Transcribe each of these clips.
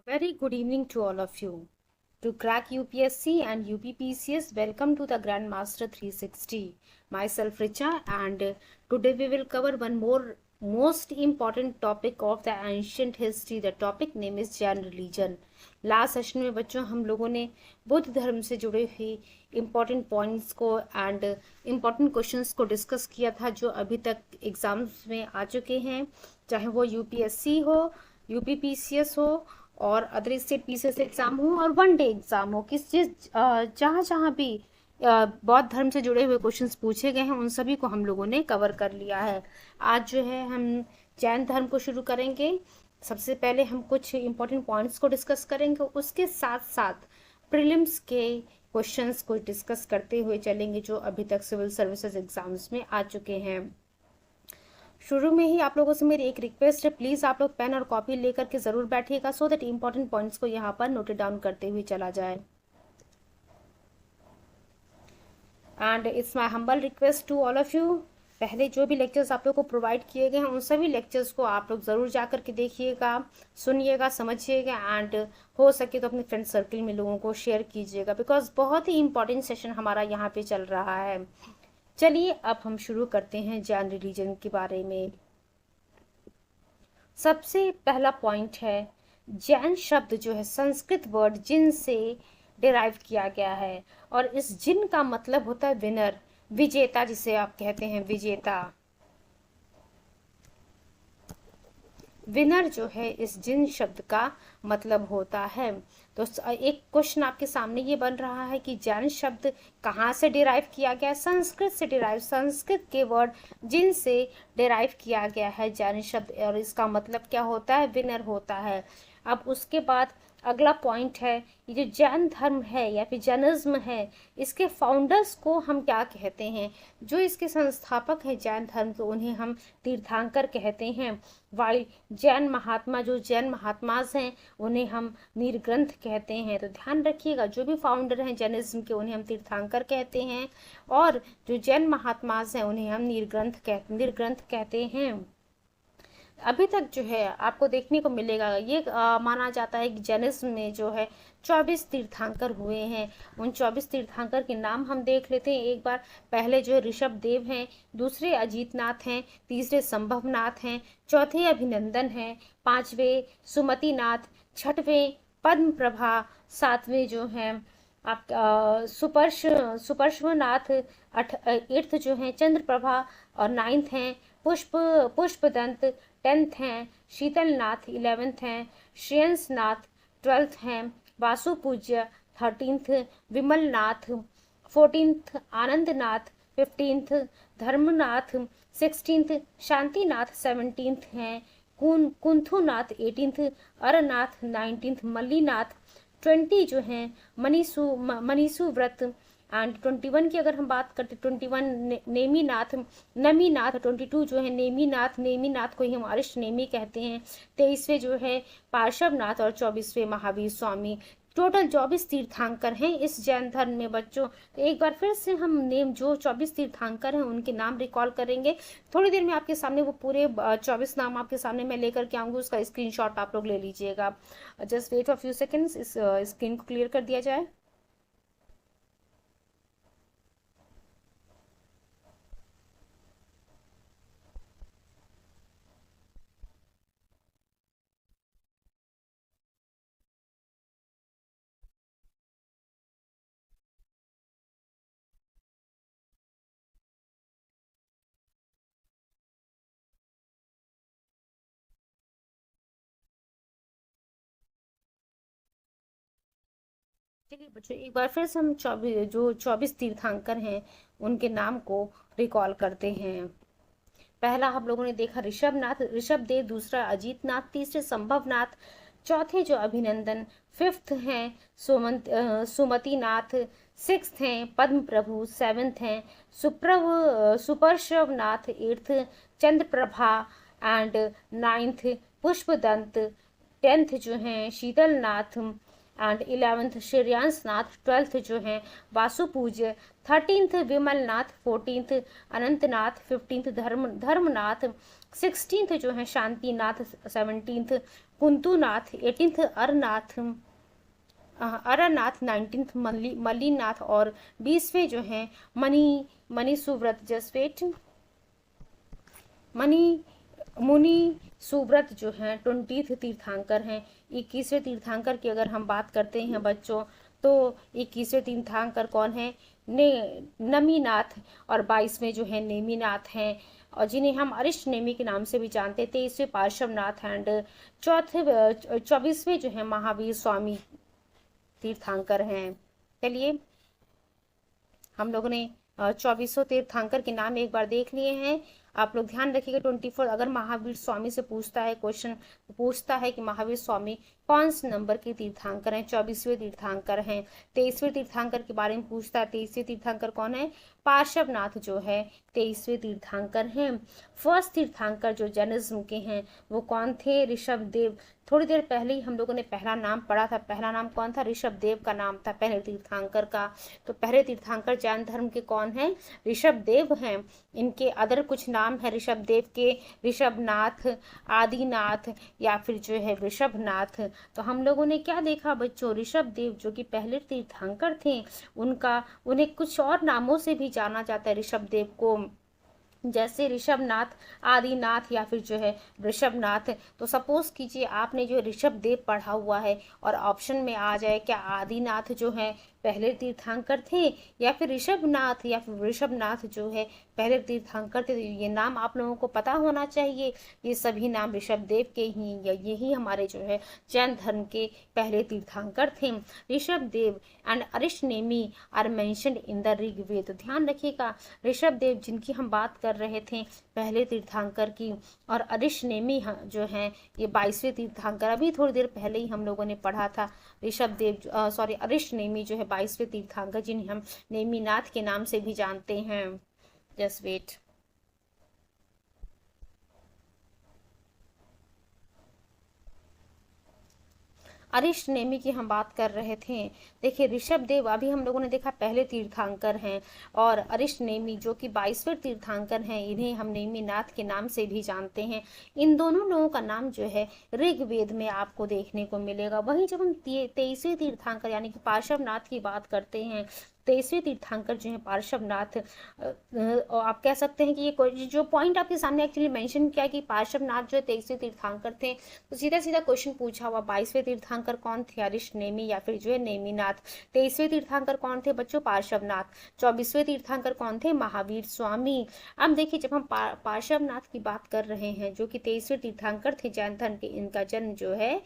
Very good evening to all of you. To crack UPSC and UPPCS, welcome to the Grandmaster 360. Myself Richa, and today we will cover one more most important topic of the ancient history. The topic name is Jain religion. Last session में बच्चों हम लोगों ने बुद्ध धर्म से जुड़े हुए important points को एंड इम्पोर्टेंट क्वेश्चंस को डिस्कस किया था जो अभी तक एग्जाम्स में आ चुके हैं, चाहे वो यूपीएससी हो, यूपीपीसीएस हो और अदर स्टेट पीसीएस एग्जाम हो और वन डे एग्जाम हो, किस चीज जहाँ जहाँ भी बौद्ध धर्म से जुड़े हुए क्वेश्चंस पूछे गए हैं उन सभी को हम लोगों ने कवर कर लिया है। आज जो है हम जैन धर्म को शुरू करेंगे। सबसे पहले हम कुछ इंपॉर्टेंट पॉइंट्स को डिस्कस करेंगे, उसके साथ साथ प्रीलिम्स के क्वेश्चंस को डिस्कस करते हुए चलेंगे जो अभी तक सिविल सर्विसेज एग्जाम्स में आ चुके हैं। शुरू में ही आप लोगों से मेरी एक रिक्वेस्ट है, प्लीज़ आप लोग पेन और कॉपी लेकर के ज़रूर बैठिएगा सो दैट इंपॉर्टेंट पॉइंट्स को यहाँ पर नोट डाउन करते हुए चला जाए। And it's my humble request to all of you, पहले जो भी लेक्चर्स आप लोग को प्रोवाइड किए गए हैं उन सभी लेक्चर्स को आप लोग ज़रूर जा करके देखिएगा, सुनिएगा, समझिएगा एंड हो सके तो अपने फ्रेंड सर्कल में लोगों को शेयर कीजिएगा, बिकॉज बहुत ही इंपॉर्टेंट सेशन हमारा यहाँ पे चल रहा है। चलिए अब हम शुरू करते हैं जैन रिलीजन के बारे में। सबसे पहला पॉइंट है, जैन शब्द जो है संस्कृत वर्ड जिन से डिराइव किया गया है और इस जिन का मतलब होता है विनर, विजेता, जिसे आप कहते हैं विजेता। विनर जो है इस जिन शब्द का मतलब होता है। तो एक क्वेश्चन आपके सामने ये बन रहा है कि जैन शब्द कहाँ से डिराइव किया गया है? संस्कृत से डिराइव, संस्कृत के वर्ड जिन से डिराइव किया गया है जैन शब्द, और इसका मतलब क्या होता है? विनर होता है। अब उसके बाद अगला पॉइंट है, ये जो जैन धर्म है या फिर जैनिज्म है, इसके फाउंडर्स को हम क्या कहते हैं? जो इसके संस्थापक हैं जैन धर्म तो उन्हें हम तीर्थंकर कहते हैं। वाली जैन महात्मा, जो जैन महात्माज हैं उन्हें हम निर्ग्रंथ कहते हैं। तो ध्यान रखिएगा, जो भी फाउंडर हैं जैनिज्म के उन्हें हम तीर्थंकर कहते हैं और जो जैन महात्माज हैं उन्हें हम निर्ग्रंथ कहते हैं। अभी तक जो है आपको देखने को मिलेगा, ये माना जाता है कि जैनिज्म में जो है 24 तीर्थंकर हुए हैं। उन 24 तीर्थंकर के नाम हम देख लेते हैं एक बार। पहले जो है ऋषभ देव हैं, दूसरे अजीतनाथ हैं, तीसरे संभवनाथ हैं, चौथे अभिनंदन हैं, पांचवें सुमतिनाथ, छठवें पद्म प्रभा, सातवें जो हैं आप सुपर्श्वनाथ, एट्थ जो है चंद्र प्रभा और नाइन्थ हैं पुष्पदंत, 10th हैं शीतलनाथ, 11th हैं श्रेयसनाथ, 12th हैं Vasupujya, 13th Vimalnath, 14th Anandnath, 15th Dharmanath, 16th Shantinath, 17th हैं कुंथुनाथ, 18th अरनाथ, 19th मल्लीनाथ, 20 जो हैं मनीषु व्रत एंड 21 की अगर हम बात करते 21 नेमीनाथ, 22 जो है नेमीनाथ को ही हम अरिष्ट नेमी कहते हैं, 23वें जो है पार्श्वनाथ और 24वें महावीर स्वामी। टोटल 24 तीर्थंकर हैं इस जैन धर्म में बच्चों। तो एक बार फिर से हम नेम जो 24 तीर्थंकर हैं उनके नाम रिकॉल करेंगे। थोड़ी देर में आपके सामने वो पूरे 24 नाम आपके सामने मैं लेकर के आऊँगी, उसका स्क्रीनशॉट आप लोग ले लीजिएगा। Just wait for few seconds, इस स्क्रीन को क्लियर कर दिया जाए। चलिए बच्चों एक बार फिर से हम 24 तीर्थंकर हैं उनके नाम को रिकॉल करते हैं। पहला हम लोगों ने देखा ऋषभ देव, दूसरा अजीतनाथ, तीसरे संभवनाथ, चौथे जो अभिनंदन, 5th हैं सुमतिनाथ, 6th हैं पद्म प्रभु, 7th हैं सुपर्श्वनाथ, 8th Chandraprabha and 9th Pushpadant, 10th जो हैं Sheetalnath and 11th Shreyansnath, 12th जो हैं Vasupujya, 13th Vimalnath, 14th Anantnath, 15th Dharmanath, 16th जो है Shantinath, 17th Kunthunath, 18th Harnaaz, 19th Mallinath और 20वें जो हैं मनी सुव्रत। जस्ट वेट, मुनि सुव्रत जो हैं 20th तीर्थंकर हैं। 21वें तीर्थंकर की अगर हम बात करते हैं बच्चों, तो 21वें तीर्थंकर कौन है? नमीनाथ। और 22वें जो है नेमिनाथ हैं, और जिन्हें हम अरिष्ट नेमी के नाम से भी जानते हैं। 23वें पार्श्वनाथ एंड 24वें जो है महावीर स्वामी तीर्थंकर हैं। चलिए, हम लोगों ने 2400 तीर्थंकर के नाम एक बार देख लिए हैं। आप लोग ध्यान रखिएगा 24, अगर महावीर स्वामी से पूछता है क्वेश्चन, पूछता है कि महावीर स्वामी कौन से नंबर के तीर्थंकर हैं, 24वें तीर्थंकर हैं। 23वें तीर्थंकर के बारे में पूछता है, 23वें तीर्थंकर कौन है? पार्श्वनाथ जो है 23वें तीर्थंकर हैं। फर्स्ट तीर्थंकर जो जैनिज्म के हैं वो कौन थे? ऋषभ देव। थोड़ी देर पहले ही हम लोगों ने पहला नाम पढ़ा था, पहला नाम कौन था? ऋषभ देव का नाम था पहले तीर्थंकर का। तो पहले तीर्थंकर जैन धर्म के कौन है? ऋषभ देव हैं। इनके अदर कुछ नाम है ऋषभ देव के, ऋषभनाथ, आदिनाथ या फिर जो है ऋषभनाथ। तो हम लोगों ने क्या देखा बच्चों? ऋषभ देव जो कि पहले तीर्थंकर थे, उन्हें कुछ और नामों से भी जाना जाता है ऋषभ देव को, जैसे ऋषभनाथ, आदिनाथ या फिर जो है ऋषभनाथ। तो सपोज कीजिए आपने जो ऋषभ देव पढ़ा हुआ है और ऑप्शन में आ जाए क्या आदिनाथ जो है पहले तीर्थंकर थे, या फिर ऋषभनाथ या फिर ऋषभनाथ जो है पहले तीर्थंकर थे, तो ये नाम आप लोगों को पता होना चाहिए। ये सभी नाम ऋषभ देव के ही, या यही हमारे जो है जैन धर्म के पहले तीर्थंकर थे। Rishabh Dev and Arishta Nemi are mentioned in the Rigveda. तो ध्यान रखिएगा, ऋषभ देव जिनकी हम बात कर रहे थे पहले तीर्थंकर की, और अरिष्ट नेमी जो हैं ये 22वें तीर्थंकर। अभी थोड़ी देर पहले ही हम लोगों ने पढ़ा था ऋषभ देव अरिष्ट नेमी जो है 22वें तीर्थंकर, जिन्हें हम नेमिनाथ के नाम से भी जानते हैं। जस्ट वेट, अरिष्ट नेमी की हम बात कर रहे थे। देखिए ऋषभ देव अभी हम लोगों ने देखा पहले तीर्थंकर हैं, और अरिष्ट नेमी जो कि 22वें तीर्थंकर हैं, इन्हें हम नेमिनाथ के नाम से भी जानते हैं। इन दोनों लोगों का नाम जो है ऋग्वेद में आपको देखने को मिलेगा। वहीं जब हम 23वें तीर्थंकर यानी कि पार्श्वनाथ की बात करते हैं, 23वें तीर्थंकर जो है पार्श्वनाथ, आप कह सकते हैं कि ये जो पॉइंट आपके सामने एक्चुअली मेंशन किया कि पार्श्वनाथ जो है 23वें तीर्थंकर थे, तो सीधा सीधा क्वेश्चन पूछा हुआ 22वें तीर्थंकर कौन थे? अरिष्ट नेमी या फिर जो है नेमिनाथ। 23वें तीर्थंकर कौन थे बच्चों? पार्श्वनाथ। 24वें तीर्थंकर कौन थे? महावीर स्वामी। अब देखिए जब हम पार्श्वनाथ की बात कर रहे हैं जो कि 23वें तीर्थंकर थे जैन धर्म के, इनका जन्म जो है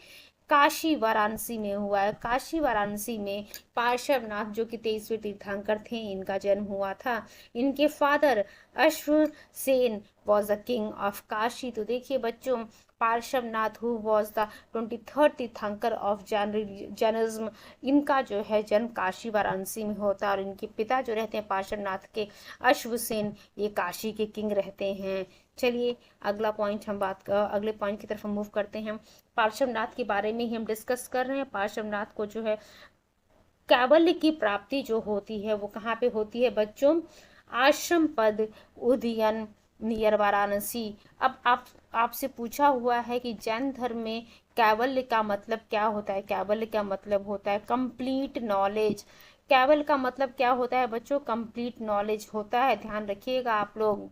काशी वाराणसी में हुआ है। काशी वाराणसी में पार्श्वनाथ जो कि 23वें तीर्थंकर थे, इनका जन्म हुआ था। इनके father Ashvasena was the king of Kashi. तो देखिए बच्चों, Parshvanath who was the 23rd तीर्थंकर ऑफ जैनिज्म, इनका जो है जन्म काशी वाराणसी में होता है, और इनके पिता जो रहते हैं पार्श्वनाथ के अश्वसेन, ये काशी के किंग रहते हैं। चलिए अगला पॉइंट अगले पॉइंट की तरफ हम मूव करते हैं। पार्श्वनाथ के बारे में ही हम डिस्कस कर रहे हैं। पार्श्वनाथ को जो है कैवल्य की प्राप्ति जो होती है वो कहाँ पे होती है बच्चों? आश्रम पद उदयन नियर वाराणसी। अब आपसे पूछा हुआ है कि जैन धर्म में कैवल्य का मतलब क्या होता है? कैवल्य का मतलब होता है कंप्लीट नॉलेज। कैवल्य का मतलब क्या होता है बच्चों? कंप्लीट नॉलेज होता है। ध्यान रखिएगा आप लोग।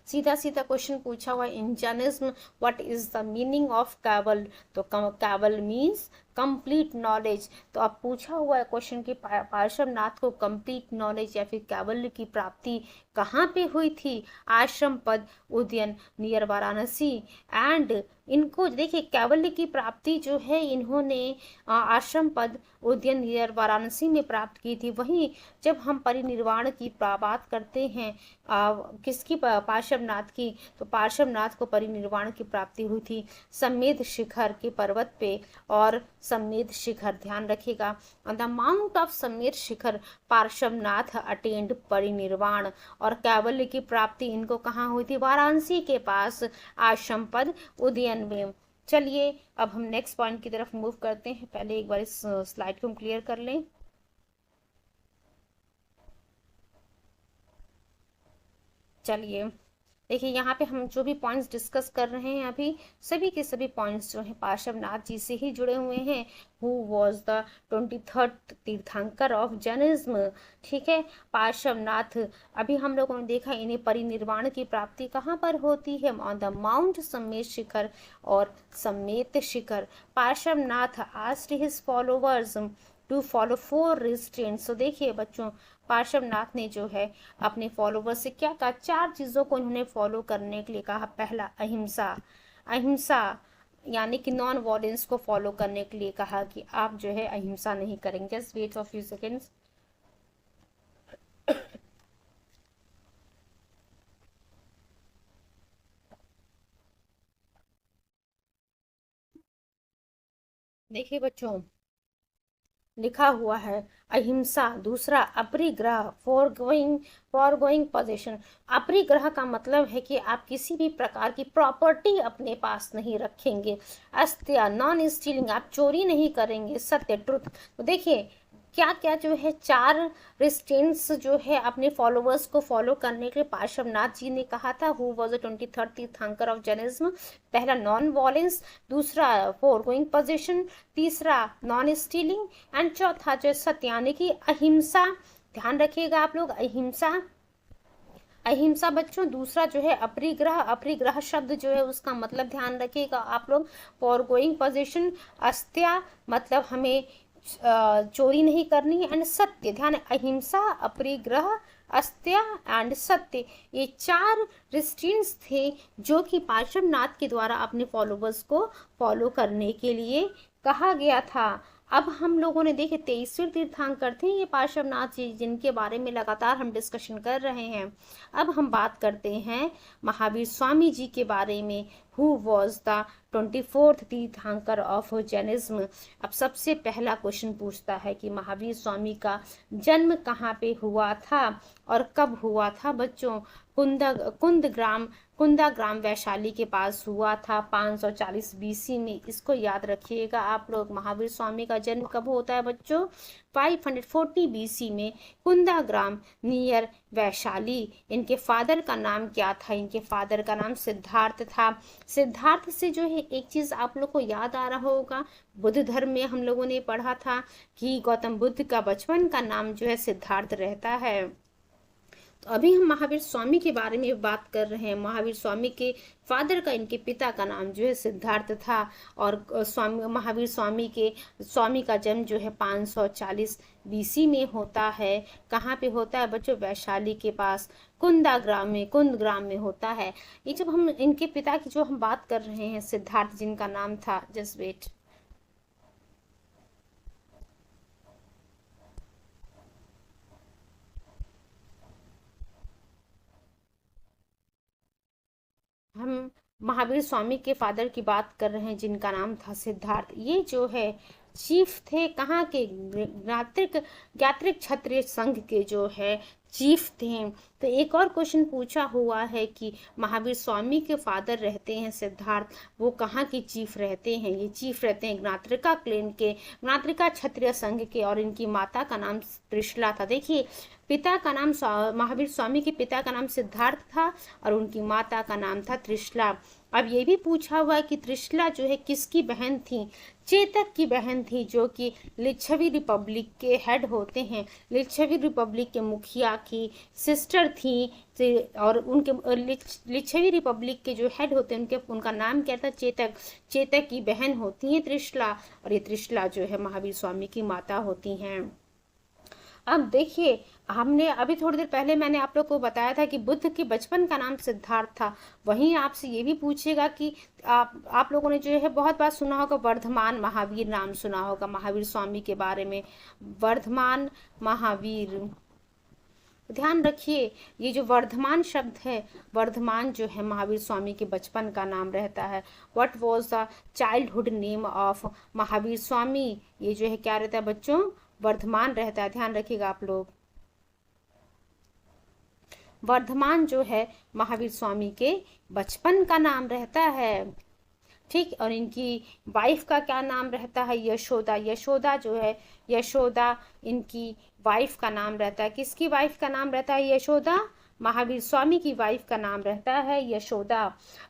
सीधा सीधा क्वेश्चन पूछा हुआ in Jainism what is the meaning of Kaival? तो कैवल मीन्स कंप्लीट नॉलेज। तो अब पूछा हुआ है क्वेश्चन कि पार्श्वनाथ को कंप्लीट नॉलेज या फिर कैवल्य की प्राप्ति कहाँ पे हुई थी? आश्रम पद उदयन नियर वाराणसी। एंड इनको देखिए कैवल्य की प्राप्ति जो है इन्होंने आश्रम पद उदयन नियर वाराणसी में प्राप्त की थी। वहीं जब हम परिनिर्वाण की बात करते हैं किसकी? पार्श्वनाथ की। तो पार्श्वनाथ को परिनिर्वाण की प्राप्ति हुई थी समेध शिखर के पर्वत पे, और समेध शिखर ध्यान रखिएगा, on the mount of Sammed Shikhar Parshvanath attend parinirvana. और कैवल्य की प्राप्ति इनको कहाँ हुई थी? वाराणसी के पास आश्रम पद उदयन में। चलिए अब हम नेक्स्ट पॉइंट की तरफ मूव करते हैं। पहले एक बार इस स्लाइड को हम क्लियर कर लें। चलिए देखिए यहाँ पे हम जो भी पॉइंट्स डिस्कस कर रहे हैं अभी, सभी के सभी पॉइंट्स जो हैं पार्श्वनाथ जी से ही जुड़े हुए हैं। हु वॉज द 23rd तीर्थंकर ऑफ जैनिज्म। ठीक है, पार्श्वनाथ, अभी हम लोगों ने देखा इन्हें परिनिर्वाण की प्राप्ति कहाँ पर होती है, on the mount Sammed Shikhar और Sammed Shikhar. Parshvanath asked his followers to follow 4 restraints. तो देखिए बच्चों, पार्श्वनाथ ने जो है अपने फॉलोवर्स से क्या कहा, 4 चीज़ों को इन्होंने फॉलो करने के लिए कहा। पहला अहिंसा, अहिंसा यानी कि नॉन वॉयलेंस को फॉलो करने के लिए कहा कि आप जो है अहिंसा नहीं करेंगे। Just wait for few seconds. देखिए बच्चों, लिखा हुआ है अहिंसा। दूसरा अपरिग्रह, फॉर गोइंग पोजेशन। अपरिग्रह का मतलब है कि आप किसी भी प्रकार की प्रॉपर्टी अपने पास नहीं रखेंगे। अस्त्य, नॉन स्टीलिंग, आप चोरी नहीं करेंगे। सत्य, ट्रुथ। तो देखिए क्या क्या जो है 4 रिस्ट्रेंट्स जो है अपने फॉलोवर्स को फॉलो करने के लिए पार्श्वनाथ जी ने कहा था। हु वॉज द 23rd तीर्थंकर ऑफ जैनिज्म। पहला नॉन वॉयलेंस, दूसरा फॉर गोइंग पोजेशन, तीसरा नॉन स्टीलिंग एंड चौथा जो सत्य यानी कि अहिंसा। ध्यान रखिएगा आप लोग, अहिंसा, अहिंसा बच्चों। दूसरा जो है अपरिग्रह, अपरिग्रह शब्द जो है उसका मतलब ध्यान रखिएगा आप लोग। फॉर गोइंग पोजेशन, अस्त्या मतलब हमें चोरी नहीं करनी है। एंड सत्य, ध्यान, अहिंसा, अपरिग्रह, अस्त्य एंड सत्य, ये 4 रिस्ट्रेंट्स थे जो कि पार्श्वनाथ के द्वारा अपने फॉलोवर्स को फॉलो करने के लिए कहा गया था। अब हम लोगों ने देखे 23वें तीर्थंकर थे ये पार्श्वनाथ जी, जिनके बारे में लगातार हम डिस्कशन कर रहे हैं। अब हम बात करते हैं महावीर स्वामी जी के बारे में। हु वॉज द 24th तीर्थंकर ऑफ जैनिज्म। अब सबसे पहला क्वेश्चन पूछता है कि महावीर स्वामी का जन्म कहाँ पे हुआ था और कब हुआ था बच्चों। कुंदाग्राम वैशाली के पास हुआ था 540 बीसी में। इसको याद रखिएगा आप लोग। महावीर स्वामी का जन्म कब होता है बच्चों, 540 बीसी में, कुंदाग्राम नियर वैशाली। इनके फादर का नाम क्या था, इनके फादर का नाम सिद्धार्थ था। सिद्धार्थ से जो है एक चीज आप लोग को याद आ रहा होगा, बुद्ध धर्म में हम लोगों ने पढ़ा था कि गौतम बुद्ध का बचपन का नाम जो है सिद्धार्थ रहता है। तो अभी हम महावीर स्वामी के बारे में बात कर रहे हैं। महावीर स्वामी के फादर का, इनके पिता का नाम जो है सिद्धार्थ था। और महावीर स्वामी का जन्म जो है 540 बीसी में होता है। कहाँ पे होता है बच्चों, वैशाली के पास कुंदग्राम में होता है। ये जब हम इनके पिता की जो हम बात कर रहे हैं, सिद्धार्थ जिनका नाम था, जस्ट वेट, हम महावीर स्वामी के फादर की बात कर रहे हैं जिनका नाम था सिद्धार्थ। ये जो है चीफ थे कहाँ के, ज्ञात्रिक क्षत्रिय संघ के जो है चीफ थे। तो एक और क्वेश्चन पूछा हुआ है कि महावीर स्वामी के फादर रहते हैं सिद्धार्थ, वो कहाँ के चीफ रहते हैं। ये चीफ रहते हैं ज्ञात्रिका क्लेन के, ज्ञात्रिका क्षत्रिय संघ के, और इनकी माता का नाम त्रिशला था। देखिए पिता का नाम, महावीर स्वामी के पिता का नाम सिद्धार्थ था और उनकी माता का नाम था त्रिशला। अब ये भी पूछा हुआ है कि त्रिशला जो है किसकी बहन थी, चेतक की बहन थी, जो कि लिच्छवी रिपब्लिक के हेड होते हैं, लिच्छवी रिपब्लिक के मुखिया की सिस्टर थी। और उनके लिच्छवी रिपब्लिक के जो हेड होते हैं उनका नाम क्या था, चेतक। चेतक की बहन होती है त्रिशला, और ये त्रिशला जो है महावीर स्वामी की माता होती हैं। अब देखिए, हमने अभी थोड़ी देर पहले मैंने आप लोग को बताया था कि बुद्ध के बचपन का नाम सिद्धार्थ था। वहीं आपसे ये भी पूछेगा कि आप लोगों ने जो है बहुत बार सुना होगा वर्धमान महावीर, नाम सुना होगा महावीर स्वामी के बारे में, वर्धमान महावीर। ध्यान रखिए, ये जो वर्धमान शब्द है, वर्धमान जो है महावीर स्वामी के बचपन का नाम रहता है। What was the childhood name of Mahavir Swami, ये जो है क्या रहता है बच्चों, वर्धमान रहता है। ध्यान रखिएगा आप लोग, वर्धमान जो है महावीर स्वामी के बचपन का नाम रहता है। ठीक, और इनकी वाइफ का क्या नाम रहता है, यशोदा। यशोदा जो है, यशोदा इनकी वाइफ का नाम रहता है। किसकी वाइफ का नाम रहता है, यशोदा, महावीर स्वामी की वाइफ का नाम रहता है यशोदा,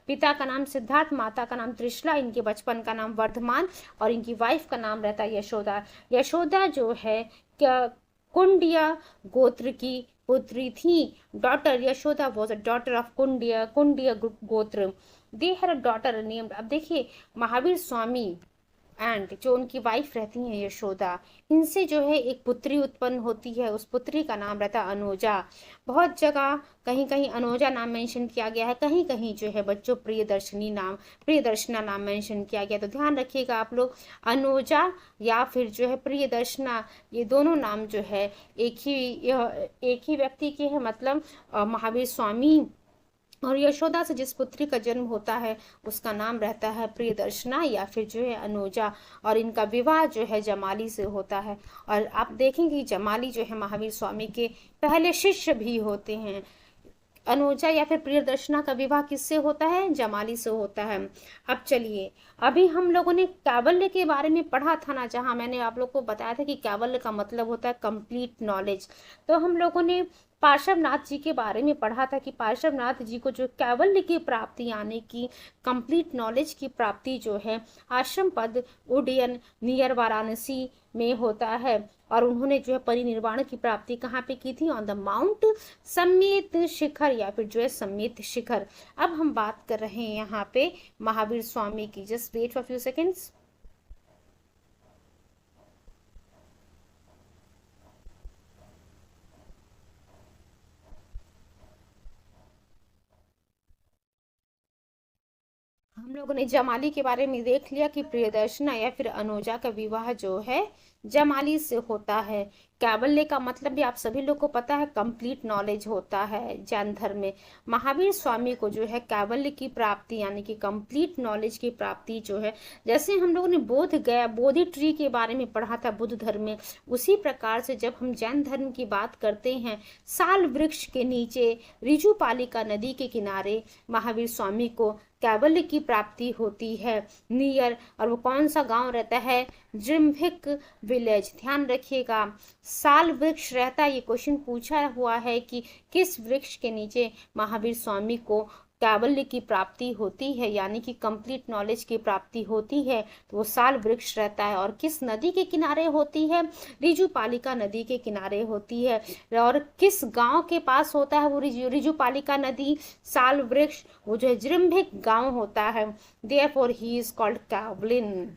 पिता का नाम सिद्धार्थ, माता का नाम त्रिशला, इनके बचपन का नाम वर्धमान और इनकी वाइफ का नाम रहता है यशोदा। यशोदा जो है कुंडिया गोत्र की पुत्री थी। Daughter Yashoda was a daughter of Kundiya gotra. They had a daughter named, अब देखिए महावीर स्वामी एंड जो उनकी वाइफ रहती हैं यशोदा, इनसे जो है एक पुत्री उत्पन्न होती है, उस पुत्री का नाम रहता है अनुजा। बहुत जगह कहीं कहीं अनुजा नाम मेंशन किया गया है, कहीं कहीं जो है बच्चों प्रियदर्शना नाम मेंशन किया गया, तो ध्यान रखिएगा आप लोग, अनुजा या फिर जो है प्रियदर्शना, ये दोनों नाम जो है एक ही व्यक्ति के हैं, मतलब महावीर स्वामी और यशोदा से जिस पुत्री का जन्म होता है उसका नाम रहता है प्रियदर्शना या फिर जो है अनुजा, और इनका विवाह जो है जमाली से होता है। और आप देखेंगे जमाली जो है महावीर स्वामी के पहले शिष्य भी होते हैं। अनुजा या फिर प्रियदर्शना का विवाह किससे होता है? जमाली से होता है। अब चलिए, अभी हम लोगों ने कैवल्य के बारे में पढ़ा था ना, जहां मैंने आप लोग को बताया था कि कैवल्य का मतलब होता है कंप्लीट नॉलेज। तो हम लोगों ने पार्श्वनाथ जी के बारे में पढ़ा था कि पार्श्वनाथ जी को जो कैवल्य की प्राप्ति यानी कि कंप्लीट नॉलेज की प्राप्ति जो है आश्रम पद उड्डयन नियर वाराणसी में होता है, और उन्होंने जो है परिनिर्वाण की प्राप्ति कहाँ पे की थी? ऑन द माउंट सम्मेत शिखर या फिर जो है सम्मेत शिखर। अब हम बात कर रहे हैं यहाँ पे महावीर स्वामी की, just wait for few seconds. हम लोगों ने जमाली के बारे में देख लिया कि प्रियदर्शना या फिर अनुजा का विवाह जो है जमाली से होता है। कैवल्य का मतलब भी आप सभी लोग को पता है, कंप्लीट नॉलेज होता है जैन धर्म में। महावीर स्वामी को जो है कैवल्य की प्राप्ति यानी कि कंप्लीट नॉलेज की प्राप्ति जो है, जैसे हम लोगों ने बोधि ट्री के बारे में पढ़ा था बुद्ध धर्म में, उसी प्रकार से जब हम जैन धर्म की बात करते हैं, साल वृक्ष के नीचे ऋजुपालिका नदी के किनारे महावीर स्वामी को कैवल्य की प्राप्ति होती है नियर, और वो कौन सा गांव रहता है? जिम्भिक विलेज। ध्यान रखिएगा, साल वृक्ष रहता है। ये क्वेश्चन पूछा हुआ है कि किस वृक्ष के नीचे महावीर स्वामी को कैवल्य की प्राप्ति होती है यानी कि कंप्लीट नॉलेज की प्राप्ति होती है, तो वो साल वृक्ष रहता है। और किस नदी के किनारे होती है? ऋजुपालिका नदी के किनारे होती है। और किस गांव के पास होता है वो ऋजुपालिका नदी, साल वृक्ष? वो जो है जृंभिक गांव होता है। Therefore he is called Kevalin.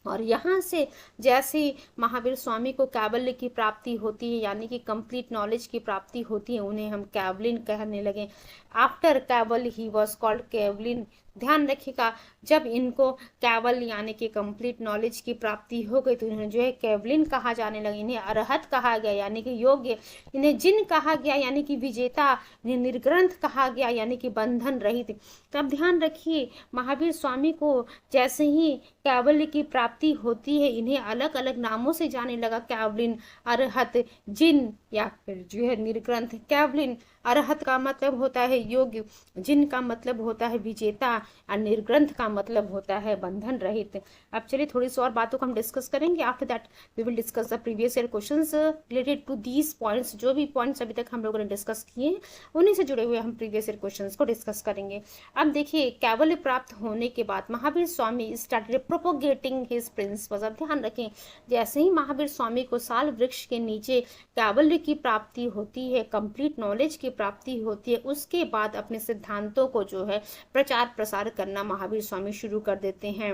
और यहाँ से जैसे महावीर स्वामी को कैवल्य की प्राप्ति होती है यानी कि कंप्लीट नॉलेज की प्राप्ति होती है, उन्हें हम कैवलिन कहने लगे। After Kaival he was called Kevalin. ध्यान रखिएगा, जब इनको कैवल यानी कि कंप्लीट नॉलेज की प्राप्ति हो गई तो इन्हें जो है कैवलिन कहा जाने लगे। इन्हें अरहत कहा गया यानी कि योग्य, इन्हें जिन कहा गया यानी कि विजेता, इन्हें निर्ग्रंथ कहा गया यानी कि बंधन रहित। तब ध्यान रखिए, महावीर स्वामी को जैसे ही कैवल्य की प्राप्ति होती है, इन्हें अलग अलग नामों से जाने लगा, कैवलिन, अरहत, जिन या फिर जो है निर्ग्रंथ। कैवलिन, अरहत का मतलब होता है योग्य, जिन का मतलब होता है विजेता, और निर्ग्रंथ का मतलब होता है बंधन रहित। अब चलिए थोड़ी सी और बातों को हम डिस्कस करेंगे। After that we will discuss the previous year questions related to these points. जो भी पॉइंट्स अभी तक हम लोगों ने डिस्कस किए हैं उन्हीं से जुड़े हुए हम प्रीवियस ईयर क्वेश्चंस को डिस्कस करेंगे। अब देखिए, कैवल्य प्राप्त होने के बाद Mahavir Swami started propagating his principles. अब ध्यान रखें, जैसे ही महावीर स्वामी को साल वृक्ष के नीचे कैवल्य की प्राप्ति होती है, कंप्लीट नॉलेज की प्राप्ति होती है, उसके बाद अपने सिद्धांतों को जो है प्रचार प्रसार करना महावीर स्वामी शुरू कर देते हैं।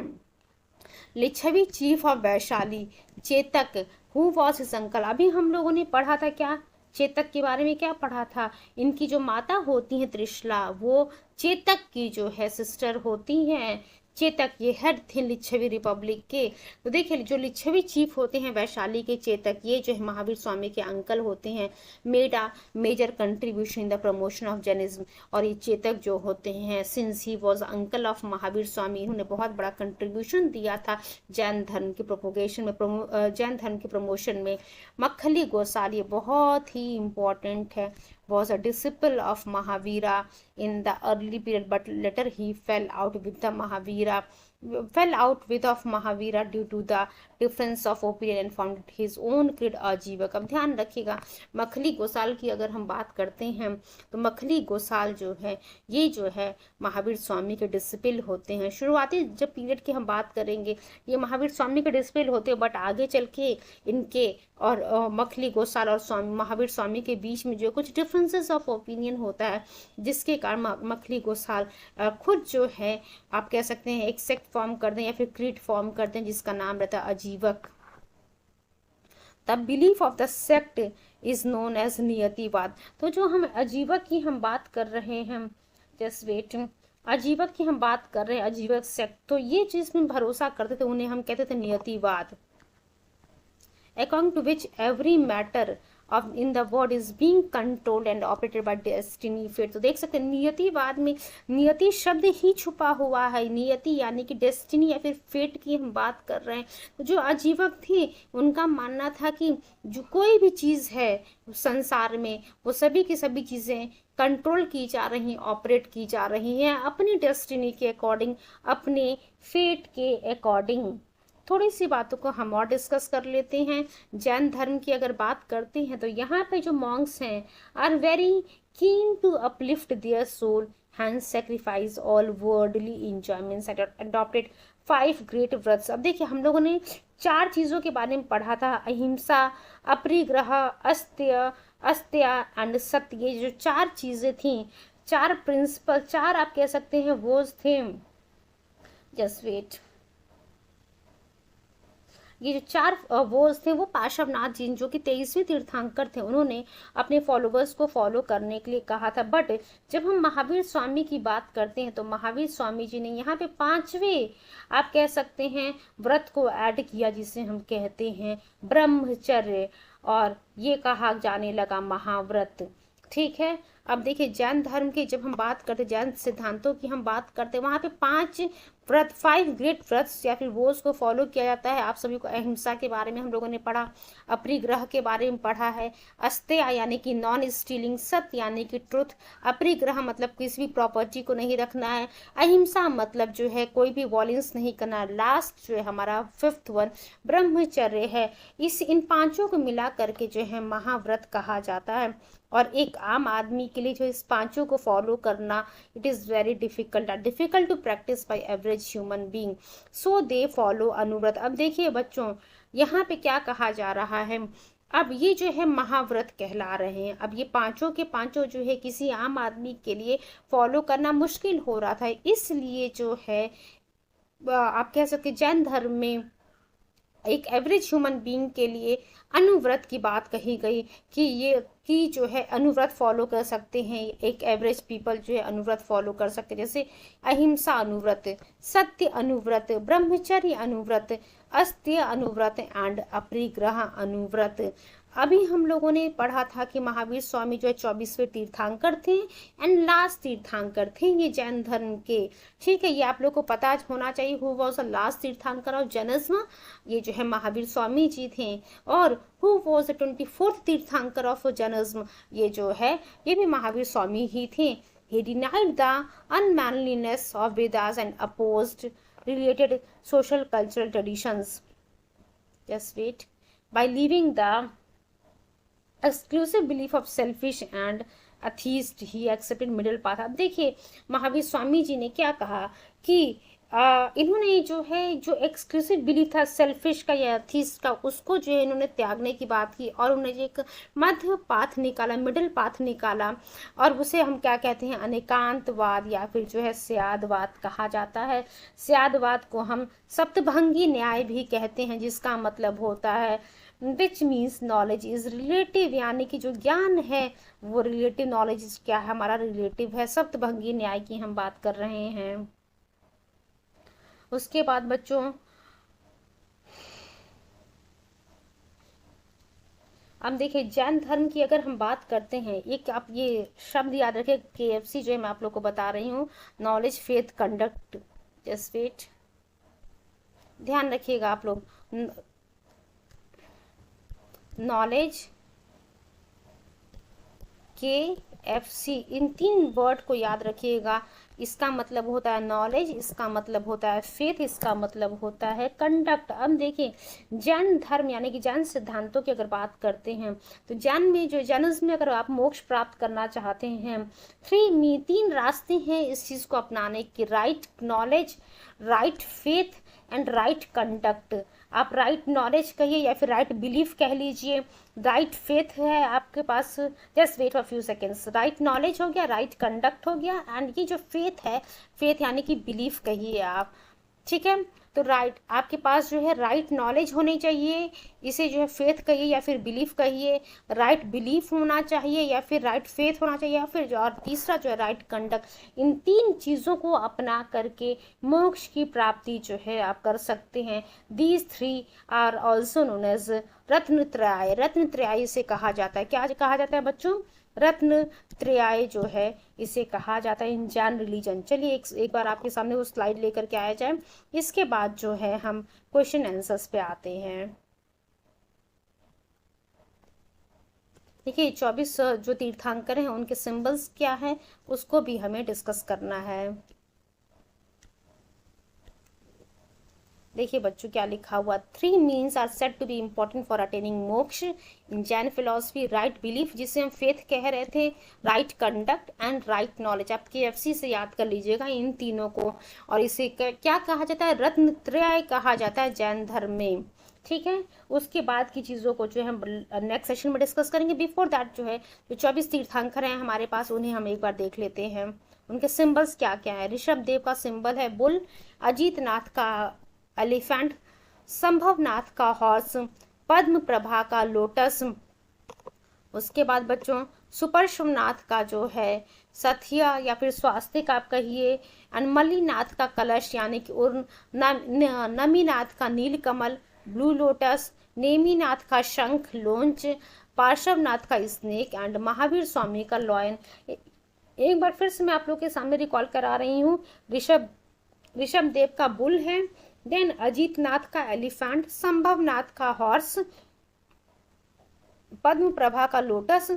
Licchavi chief of Vaishali, Chetak, who was his uncle. अभी हम लोगों ने पढ़ा था क्या चेतक के बारे में? क्या पढ़ा था? इनकी जो माता होती है त्रिशला, वो चेतक की जो है सिस्टर होती हैं। चेतक ये हेड थे लिच्छवी रिपब्लिक के। तो देखिए, जो लिच्छवी चीफ होते हैं वैशाली के चेतक, ये जो है महावीर स्वामी के अंकल होते हैं। Made a major contribution in the promotion of Jainism. और ये चेतक जो होते हैं, since he was uncle of Mahavir Swami, इन्होंने बहुत बड़ा कंट्रीब्यूशन दिया था जैन धर्म के प्रोपोगेशन में, जैन धर्म के प्रमोशन में। मक्खली गोसाल, ये बहुत ही इम्पोर्टेंट है, was a disciple of Mahavira in the early period, but later he fell out with the Mahavira. fell out with of Mahavira due to the difference of opinion and founded his own creed आजीवक। अब ध्यान रखिएगा, मखली गोसाल की अगर हम बात करते हैं तो मखली गोसाल जो है ये जो है महावीर स्वामी के डिसिपल होते हैं। शुरुआती जब पीरियड की हम बात करेंगे ये महावीर स्वामी के डिसिपल होते हैं, बट आगे चल के इनके और मखली गोसाल और स्वामी महावीर स्वामी के बीच में जो कुछ डिफरेंसेस ऑफ ओपिनियन होता है, जिसके कारण मखली गोसाल खुद जो है आप कह सकते हैं एक सेक्ट फॉर्म कर दें या फिर क्रीड फॉर्म कर दें जिसका नाम रहता है Ajivak. The belief of the sect is known as Niyativad. तो जो हम अजीवक की हम बात कर रहे हैं, जस्ट वेट, अजीवक की हम बात कर रहे हैं, अजीवक सेक्ट, तो ये चीज में भरोसा करते थे उन्हें हम कहते थे नियतिवाद। According to which every matter of in the world is being controlled and operated by destiny fate। तो देख सकते हैं नियतिवाद में नियति शब्द ही छुपा हुआ है। नियति यानी कि डेस्टिनी या फिर फेट की हम बात कर रहे हैं। तो जो आजीवक थे उनका मानना था कि जो कोई भी चीज़ है संसार में वो सभी की सभी चीज़ें कंट्रोल की जा रही, ऑपरेट की जा रही हैं अपनी डेस्टिनी के अकॉर्डिंग, अपने फेट के अकॉर्डिंग। थोड़ी सी बातों को हम और डिस्कस कर लेते हैं। जैन धर्म की अगर बात करते हैं तो यहाँ पे जो मॉन्क्स हैं are very keen to uplift their soul, hence sacrifice all worldly enjoyments and adopted 5 great vrats. अब देखिए हम लोगों ने 4 चीज़ों के बारे में पढ़ा था, अहिंसा, अपरिग्रह, अस्त्य एंड सत्य। ये जो 4 चीज़ें थी, 4 प्रिंसिपल, 4 आप कह सकते हैं वो थे, जस्ट वेट, ये जो 4 वोज थे वो पार्श्वनाथ जी जो कि 23वें तीर्थंकर थे उन्होंने अपने फॉलोवर्स को फॉलो करने के लिए कहा था। बट जब हम महावीर स्वामी की बात करते हैं तो महावीर स्वामी जी ने यहाँ पे 5वें आप कह सकते हैं व्रत को ऐड किया जिसे हम कहते हैं ब्रह्मचर्य, और ये कहा जाने लगा महाव्रत। ठीक है, अब देखिए जैन धर्म की जब हम बात करते, जैन सिद्धांतों की हम बात करते, वहाँ पे 5 व्रत, 5 ग्रेट व्रत्स या फिर वोज को फॉलो किया जाता है। आप सभी को अहिंसा के बारे में हम लोगों ने पढ़ा, अपरिग्रह के बारे में पढ़ा है, अस्त्य यानी कि नॉन स्टीलिंग, सत्य यानी कि ट्रुथ, अपरिग्रह मतलब किसी भी प्रॉपर्टी को नहीं रखना है, अहिंसा मतलब जो है कोई भी वॉयलेंस नहीं करना, लास्ट जो है हमारा 5th वन ब्रह्मचर्य है। इन 5 को मिला करके जो है महाव्रत कहा जाता है। और एक आम आदमी के लिए जो इस 5 को फॉलो करना it is very difficult to practise by average human being, so they follow anuvrat. अब देखिए बच्चों यहाँ पे क्या कहा जा रहा है, अब ये जो है महाव्रत कहला रहे हैं। अब ये 5 के 5 जो है किसी आम आदमी के लिए फॉलो करना मुश्किल हो रहा था, इसलिए जो है आप कह सकते जैन धर्म में एक एवरेज ह्यूमन बीइंग के लिए अनुव्रत की बात कही गई कि ये कि जो है अनुव्रत फॉलो कर सकते हैं, एक एवरेज पीपल जो है अनुव्रत फॉलो कर सकते हैं, जैसे अहिंसा अनुव्रत, सत्य अनुव्रत, ब्रह्मचर्य अनुव्रत, अस्त्य अनुव्रत एंड अपरिग्रह अनुव्रत। अभी हम लोगों ने पढ़ा था कि महावीर स्वामी जो है 24वें तीर्थंकर थे एंड लास्ट तीर्थंकर थे ये जैन धर्म के। ठीक है, ये आप लोग को पता होना चाहिए हु वाज द लास्ट तीर्थंकर ऑफ जैनिज्म, ये जो है महावीर स्वामी जी थे। और हु वाज द 24th तीर्थंकर ऑफ जैनिज्म, ये जो है ये भी महावीर स्वामी ही थे। He denied the unmanliness of Vedas and opposed related social cultural traditions. Just wait. By leaving the exclusive belief of selfish and atheist, he accepted middle path। अब देखिए महावीर स्वामी जी ने क्या कहा कि इन्होंने जो है जो एक्सक्लूसिव बिलीफ था सेल्फिश का या अथीस्ट का, उसको जो है इन्होंने त्यागने की बात की और उन्होंने एक मध्य पाथ निकाला, मिडिल पाथ निकाला, और उसे हम क्या कहते हैं अनेकांतवाद या फिर जो है स्यादवाद कहा जाता है। स्यादवाद को हम सप्तभंगी न्याय भी कहते हैं, जिसका मतलब होता है which means knowledge is relative, यानी कि जो ज्ञान है वो रिलेटिव, नॉलेज क्या है हमारा रिलेटिव है। सप्तभंगी न्याय की हम बात कर रहे हैं। उसके बाद बच्चों अब देखिए जैन धर्म की अगर हम बात करते हैं, एक आप ये शब्द याद रखें KFC जो है मैं आप लोग को बता रही हूँ, knowledge faith conduct, just wait, ध्यान रखिएगा आप लोग, नॉलेज FC, इन 3 वर्ड को याद रखिएगा। इसका मतलब होता है नॉलेज, इसका मतलब होता है फेथ, इसका मतलब होता है कंडक्ट। अब देखिए जैन धर्म यानी कि जैन सिद्धांतों की अगर बात करते हैं तो जैनिज्म में अगर आप मोक्ष प्राप्त करना चाहते हैं, 3 रास्ते हैं इस चीज़ को अपनाने की, right knowledge, right faith and right conduct. आप राइट नॉलेज कहिए या फिर राइट बिलीफ कह लीजिए, राइट फेथ है आपके पास, just wait for few seconds, right knowledge हो गया, राइट कंडक्ट हो गया, एंड ये जो फेथ है, फेथ यानी कि बिलीफ कहिए आप, ठीक है। तो राइट आपके पास जो है राइट नॉलेज होनी चाहिए, इसे जो है फेथ कहिए या फिर बिलीफ कहिए, राइट बिलीफ होना चाहिए या फिर राइट फेथ होना चाहिए, या फिर जो और तीसरा जो है राइट कंडक्ट। इन 3 चीज़ों को अपना करके मोक्ष की प्राप्ति जो है आप कर सकते हैं। These 3 are also known as Ratnatraya. Ratnatraya इसे कहा जाता है, क्या कहा जाता है बच्चों? रत्न त्रय जो है इसे कहा जाता है इन जैन रिलीजन। चलिए एक बार आपके सामने वो स्लाइड लेकर के आया जाए, इसके बाद जो है हम क्वेश्चन आंसर्स पे आते हैं। देखिए 24 जो तीर्थंकर हैं उनके सिंबल्स क्या है उसको भी हमें डिस्कस करना है। देखिए बच्चों क्या लिखा हुआ, 3 means are said to be important for attaining moksha in Jain philosophy, right belief जिसे हम फेथ कह रहे थे, right conduct and right knowledge. आप KFC से याद कर लीजिएगा इन तीनों को। और इसे क्या कहा जाता है? रत्नत्रय कहा जाता है जैन धर्म में, ठीक है। उसके बाद की चीज़ों को जो है हम नेक्स्ट सेशन में डिस्कस करेंगे। बिफोर दैट जो है जो 24 तीर्थंकर हैं हमारे पास, उन्हें हम एक बार देख लेते हैं। उनके सिंबल्स क्या क्या है? ऋषभ देव का सिंबल है बुल, अजीत नाथ का एलिफेंट, संभवनाथ का हॉर्स, पद्म प्रभा का लोटस। उसके बाद बच्चों सुपरशुमनाथ का जो है सथिया या फिर स्वास्तिक आप कहिए, अनमलीनाथ का कलश यानी कि नमीनाथ का नीलकमल ब्लू लोटस, नेमीनाथ का शंख लोंच, पार्श्वनाथ का स्नेक एंड महावीर स्वामी का लॉयन। एक बार फिर से मैं आप लोग के सामने रिकॉल करा रही हूँ। ऋषभ देव का बुल है, देन अजीत नाथ का एलिफेंट, संभवनाथ का हॉर्स, पद्म प्रभा का लोटस,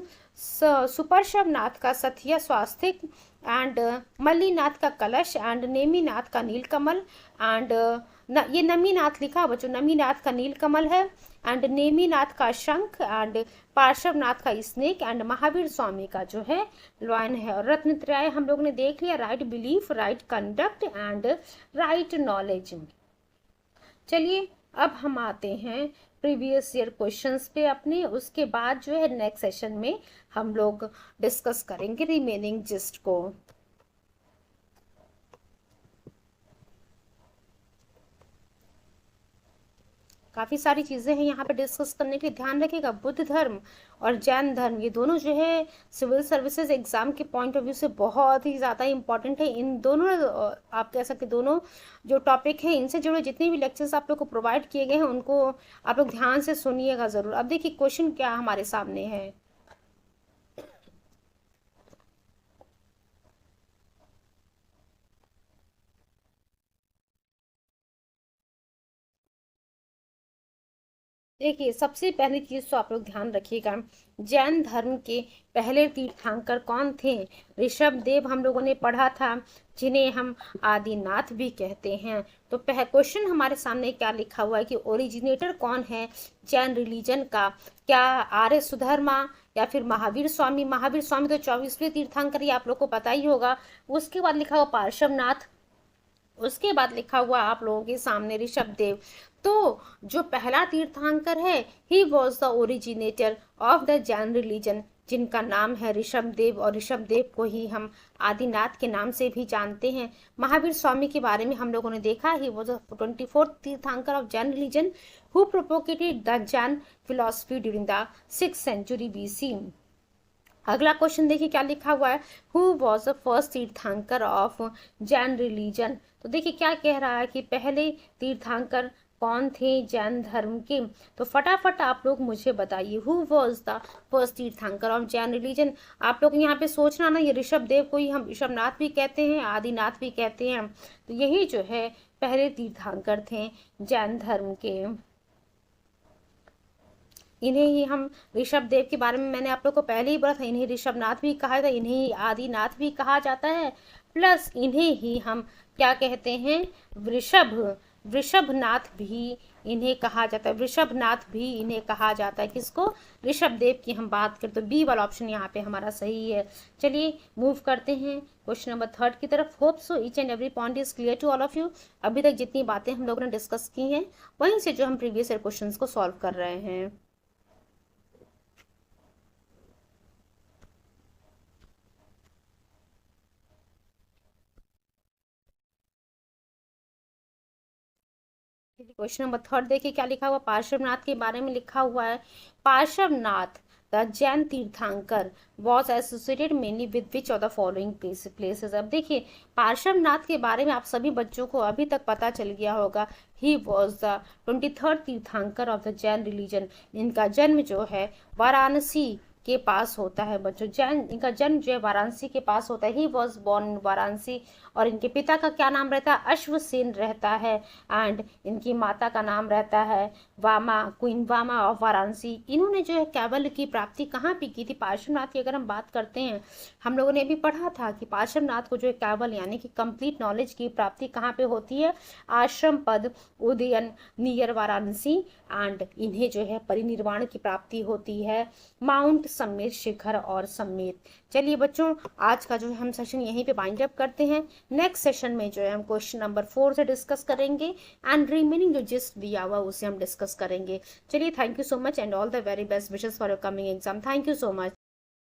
सुपरशवनाथ का सथिया स्वास्तिक एंड मल्लीनाथ का कलश एंड नेमीनाथ का नीलकमल एंड ये नमीनाथ लिखा बच्चों, नमीनाथ का नीलकमल है एंड नेमीनाथ का शंख एंड पार्श्वनाथ का स्नेक एंड महावीर स्वामी का जो है लॉयन है। और रत्नत्रय हम लोग ने देख लिया, right belief, right conduct and right knowledge. चलिए अब हम आते हैं प्रीवियस ईयर क्वेश्चंस पे अपने, उसके बाद जो है नेक्स्ट सेशन में हम लोग डिस्कस करेंगे रिमेनिंग जिस्ट को। काफ़ी सारी चीज़ें हैं यहाँ पे डिस्कस करने के लिए, ध्यान रखिएगा। बुद्ध धर्म और जैन धर्म ये दोनों जो है सिविल सर्विसेज एग्ज़ाम के पॉइंट ऑफ व्यू से बहुत ही ज़्यादा इंपॉर्टेंट है। इन दोनों आप कह सकते दोनों जो टॉपिक है इनसे जुड़े जितने भी लेक्चर्स आप लोग को प्रोवाइड किए गए हैं उनको आप लोग ध्यान से सुनिएगा ज़रूर। अब देखिए क्वेश्चन क्या हमारे सामने है। देखिए सबसे पहली चीज तो आप लोग ध्यान रखिएगा, जैन धर्म के पहले तीर्थंकर कौन थे? ऋषभ देव हम लोगों ने पढ़ा था, जिन्हें हम आदिनाथ भी कहते हैं। तो क्वेश्चन हमारे सामने क्या लिखा हुआ है कि ओरिजिनेटर कौन है जैन रिलीजन का? क्या आर्य सुधर्मा या फिर महावीर स्वामी? महावीर स्वामी तो 24वें तीर्थंकर ही आप लोग को पता ही होगा। उसके बाद लिखा हुआ पार्श्वनाथ, उसके बाद लिखा हुआ आप लोगों के सामने ऋषभ देव। तो जो पहला तीर्थंकर है he was the originator of the Jain religion, जिनका नाम है ऋषभ देव, और ऋषभ देव को ही हम आदिनाथ के नाम से भी जानते हैं। महावीर स्वामी के बारे में हम लोगों ने देखा, ही वॉज द 24th तीर्थंकर of Jain religion who propagated the Jain philosophy during the 6th century BC। अगला क्वेश्चन देखिए क्या लिखा हुआ है, हु वॉज द फर्स्ट तीर्थंकर ऑफ जैन रिलीजन। तो देखिए क्या कह रहा है कि पहले तीर्थंकर कौन थे जैन धर्म के? तो फटाफट आप लोग मुझे बताइए, हु वॉज द फर्स्ट तीर्थंकर ऑफ जैन रिलीजन। आप लोग यहाँ पे सोचना ना, ये ऋषभ देव को ही हम ऋषभनाथ भी कहते हैं, आदिनाथ भी कहते हैं। तो यही जो है पहले तीर्थंकर थे जैन धर्म के। इन्हें ही हम ऋषभ देव के बारे में मैंने आप लोग को पहले ही बोला था, इन्हें ऋषभनाथ भी कहा जाता है, इन्हें ही आदिनाथ भी कहा जाता है, प्लस इन्हें ही हम क्या कहते हैं, वृषभनाथ भी इन्हें कहा जाता है, वृषभनाथ भी इन्हें कहा जाता है। किसको? ऋषभ देव की हम बात करें तो बी वाला ऑप्शन यहाँ पे हमारा सही है। चलिए मूव करते हैं क्वेश्चन नंबर 3 की तरफ। Hope so each and every point is clear to all of you. अभी तक जितनी बातें हम लोगों ने डिस्कस की हैं वहीं से जो हम प्रीवियस ईयर क्वेश्चन को सॉल्व कर रहे हैं। क्वेश्चन नंबर 3 देखिए क्या लिखा हुआ, पार्श्वनाथ के बारे में लिखा हुआ है। पार्श्वनाथ द जैन तीर्थंकर was associated mainly with which of the following places. अब देखिए पार्श्वनाथ के बारे में आप सभी बच्चों को अभी तक पता चल गया होगा, ही वॉज द 23rd तीर्थंकर ऑफ द जैन रिलीजन। इनका जन्म जो है वाराणसी के पास होता है बच्चों, जैन इनका जन्म जो है वाराणसी के पास होता है। He was born in Varanasi. और इनके पिता का क्या नाम रहता है? अश्वसेन रहता है। एंड इनकी माता का नाम रहता है वामा, क्वीन वामा ऑफ वाराणसी। इन्होंने जो है कैवल्य की प्राप्ति कहाँ पे की थी? पार्श्वनाथ की अगर हम बात करते हैं, हम लोगों ने अभी पढ़ा था कि पार्श्वनाथ को जो है कैवल्य यानी कि कंप्लीट नॉलेज की प्राप्ति कहाँ पे होती है? आश्रम पद उदयन नियर वाराणसी। एंड इन्हें जो है परिनिर्वाण की प्राप्ति होती है माउंट समेत शिखर और समेत। चलिए बच्चों आज का जो है हम सेशन यहीं पे वाइंड अप करते हैं। नेक्स्ट सेशन में जो है हम क्वेश्चन नंबर 4 से डिस्कस करेंगे एंड रिमेनिंग जो जिस्ट दिया हुआ उसे हम डिस्कस करेंगे। चलिए thank you so much and all the very best wishes for your coming exam. Thank you so much.